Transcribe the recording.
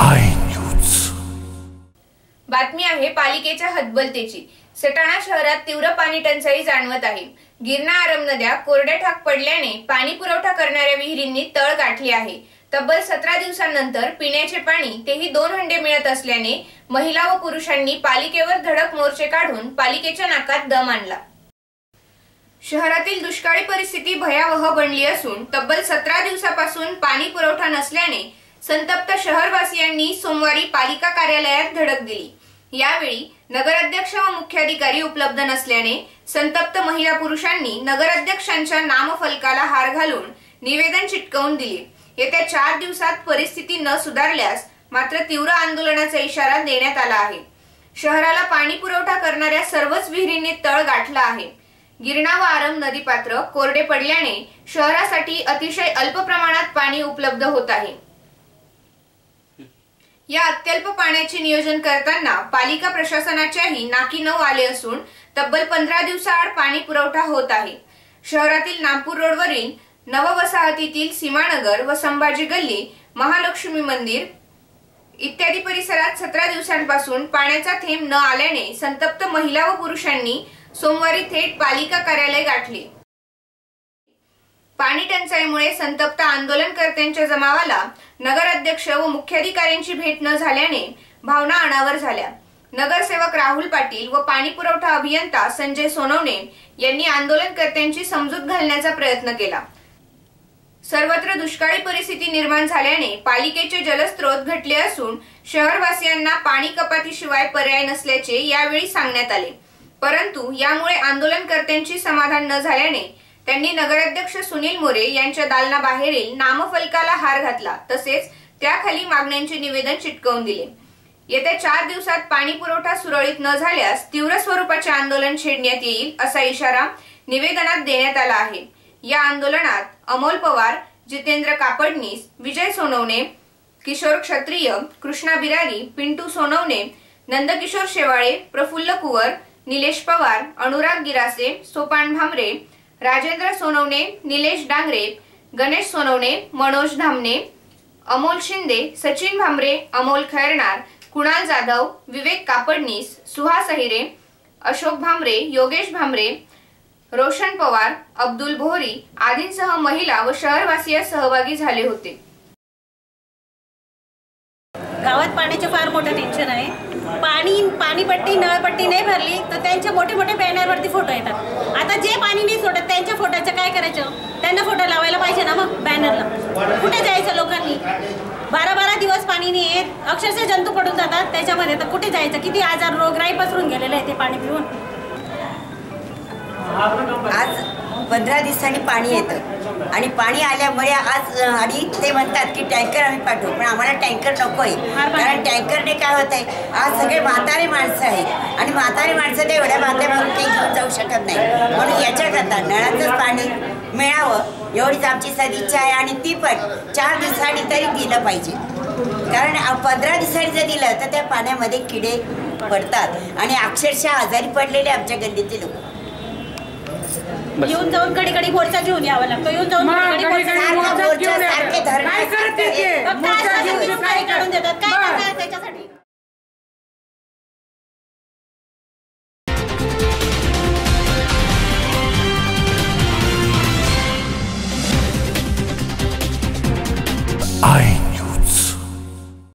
I news. बातमी आहे पालिकेच्या हतबलतेची। सटाणा शहरात तीव्र पाणी टंचाई जाणवत आहे। गिरणा आरम नद्या कोरड्या ठाक पडल्याने पाणी पुरवठा करणाऱ्या विहिरींनी तळ गाठली आहे। तब्बल 17 दिवसांनंतर पिण्याचे पाणी तेही 2 हंडे मिळत असल्याने महिला व पुरुषांनी पालिकेवर धडक मोर्चे काढून पालिकेच्या नाकात दम आणला। शहरातील दुष्काळी परिस्थिती भयावह बनली असून तब्बल 17 दिवसापासून पाणी पुरवठा नसल्याने संतप्त शहरवासियांनी सोमवारी पालिका कार्यालयात धडक दिली। यावेळी नगराध्यक्ष व मुख्याधिकारी उपलब्ध नसल्याने संतप्त महिला पुरुषांनी नगराध्यक्षांच्या नामफलकाला हार घालून निवेदन चिटकवून दिले। येत्या 4 दिवसात परिस्थिती न सुधारल्यास मात्र तीव्र आंदोलनाचा इशारा देण्यात आला आहे। शहराला पाणी पुरवठा करणाऱ्या सर्वच विहिरींनी तळ गाठला आहे। गिरणा व आरम नदीपात्र कोरडे पडल्याने शहरासाठी अतिशय अल्प प्रमाणात पाणी उपलब्ध होत आहे। या अत्यल्प पाण्याचे नियोजन करताना पालिका प्रशासनाच्याही नाकी नऊ आले असून तब्बल 15 दिवसाआड पाणी पुरवठा होत आहे। शहरातील नागपूर रोडवरील नववसाहतीतील सीमानगर व संभाजी गल्ली, महालक्ष्मी मंदिर इत्यादी परिसरात 17 दिवसांपासून पाण्याचा थेंब न आल्याने संतप्त महिला व पुरुषांनी सोमवारी थेट पालिका कार्यालय गाठले। पाणी टंचाईमुळे संतप्त आंदोलनकर्त्यांच्या जमावाला नगराध्यक्ष व मुख्याधिकाऱ्यांची भेट न झाल्याने भावना अनावर झाल्या। नगरसेवक राहुल पाटील व पाणी पुरवठा अभियंता संजय सोनवणे यांनी आंदोलनकर्त्यांची समजूत घालण्याचा प्रयत्न केला। सर्वत्र दुष्काळी परिस्थिती निर्माण झाल्याने पालिकेचे जलस्रोत घटले असून शहरवासियांना पाणी कपातीशिवाय पर्याय नसल्याचे यावेळी सांगण्यात आले। परंतु यामुळे आंदोलनकर्त्यांची समाधान न झाल्याने त्यांनी नगराध्यक्ष सुनील मोरे यांच्या दालनाबाहेरील नामफलकाला हार घातला, तसेच त्याखाली मागण्यांचे निवेदन चिटकवून दिले। येत्या 4 दिवसात पाणी पुरवठा सुरळीत न झाल्यास तीव्र स्वरूपाचे आंदोलन छेडण्यात येईल असा इशारा निवेदनात देण्यात आला आहे। या आंदोलनात अमोल पवार, जितेंद्र कापडनीस, विजय सोनवणे, किशोर क्षत्रिय, कृष्णा बिरारी, पिंटू सोनवणे, नंदकिशोर शेवाळे, प्रफुल्ल कुवर, निलेश पवार, अनुराग गिरासे, सोपान भामरे, राजेंद्र सोनवणे, निलेश डांगरे, गणेश सोनवणे, मनोज धामणे, अमोल शिंदे, सचिन भामरे, अमोल खैरनार, कुणाल जाधव, विवेक कापडनीस, सुहास अहिरे, अशोक भामरे, योगेश भामरे, रोशन पवार, अब्दुल भोरी आदींसह महिला व शहरवासीय सहभागी झाले होते। गावात पाण्याचे फार मोठे टेन्शन आहे। पाणीपट्टी नळपट्टी नाही भरली तर त्यांचे मोठे मोठे बॅनरवरती फोटो येतात। आता जे पाणी नाही सोडत त्यांच्या फोटोचं काय करायचं? त्यांना फोटो लावायला पाहिजे ना मग बॅनरला। कुठे जायचं लोकांनी? 12-12 दिवस पाणी नाही येत, अक्षरशः जंतू पडून जातात त्याच्यामध्ये, तर कुठे जायचं? किती आजार रोगराई पसरून गेलेले आहे ते पाणी पिऊन। आज 15 दिवसांनी पाणी येतं आणि पाणी आल्यामुळे आज आणि ते म्हणतात की टँकर आम्ही पाठवू, पण आम्हाला टँकर नको आहे। कारण टँकरने काय होत आहे, आज सगळे म्हातारे माणसं आहेत आणि म्हातारे माणसं ते एवढ्या बांधल्या मारून ते घेऊन जाऊ शकत नाही। म्हणून याच्याकरता नळाचंच पाणी मिळावं एवढीच आमची सदिच्छा आहे आणि ती पण 4 दिवसांनी तरी दिलं पाहिजे। कारण 15 दिवसांनी जर दिलं तर त्या पाण्यामध्ये किडे पडतात आणि अक्षरशः आजारी पडलेले आमच्या गल्लीचे लोक। येऊन जाऊन कडी मोर्चा घेऊन यावं लागतं। येऊन जाऊन सारखे धरणे काढून देतात, काय त्याच्यासाठी